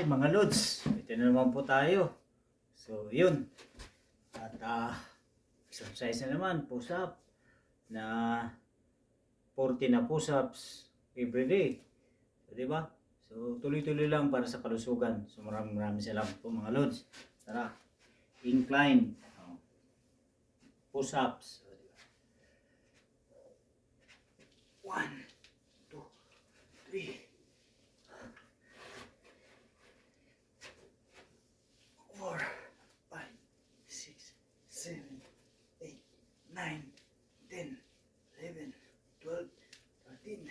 Hi mga Lods, ito na naman po tayo. So yun, at exercise na naman, push up na 40 na push ups everyday. So diba? So tuloy-tuloy lang para sa kalusugan. So maraming salamat po mga Lods. Tara, incline, push ups. 1, 2, 3, 4, 5, 6, 7, 8, 9, 10, 11, 12, 13,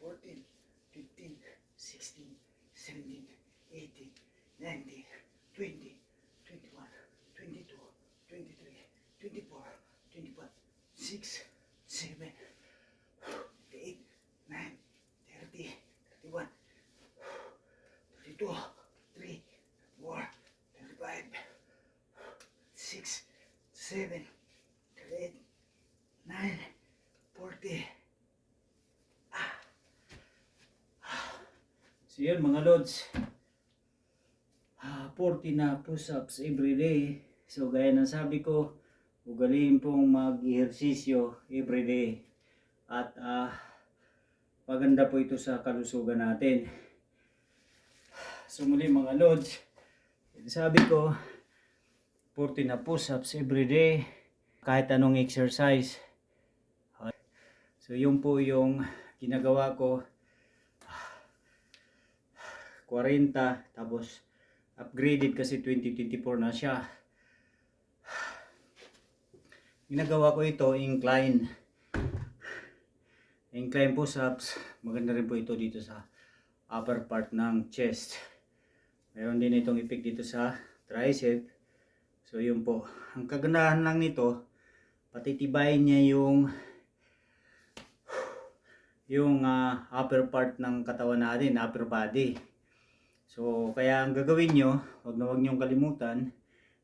14, 15, 16, 17, 18, 19, 20, 21, 22, 23, 24, 25, 6, 7, 8, 9, 30, 31, 32, 3, 4, 5, 6, 7, 8, 9, 40. So yun mga Lods, 40 na push-ups everyday. So gaya ng sabi ko, ugaliin pong mag-ehersisyo everyday. At maganda po ito sa kalusugan natin. So muli mga Lods, sabi ko, 40 na push-ups everyday, kahit anong exercise. So yun po yung ginagawa ko. 40, tapos upgraded kasi 2024 na siya. Ginagawa ko ito, incline push-ups. Maganda rin po ito dito sa upper part ng chest. Mayroon din itong effect dito sa tricep. So yun po. Ang kagandahan lang nito, patitibayin niya yung upper part ng katawan natin, upper body. So kaya ang gagawin nyo, huwag nyo kalimutan,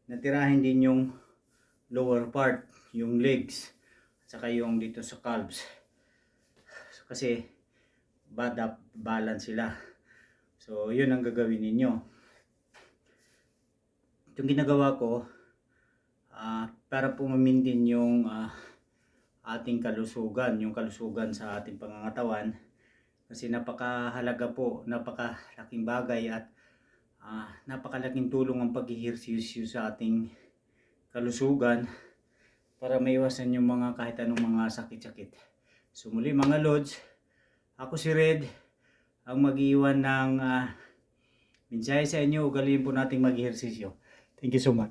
natirahin din yung lower part, yung legs, at saka yung dito sa calves. So, kasi bad up balance sila. So yun ang gagawin ninyo. Itong ginagawa ko, para po ma-maintain yung ating kalusugan, yung kalusugan sa ating pangangatawan. Kasi napakahalaga po, napakalaking bagay at napakalaking tulong ang pag-ehersisyo sa ating kalusugan para maiwasan yung mga kahit anong mga sakit-sakit. So muli mga Lods, ako si Red, ang mag-iwan ng mensahe sa inyo. Ugaliin po nating mag-ehersisyo. Thank you so much.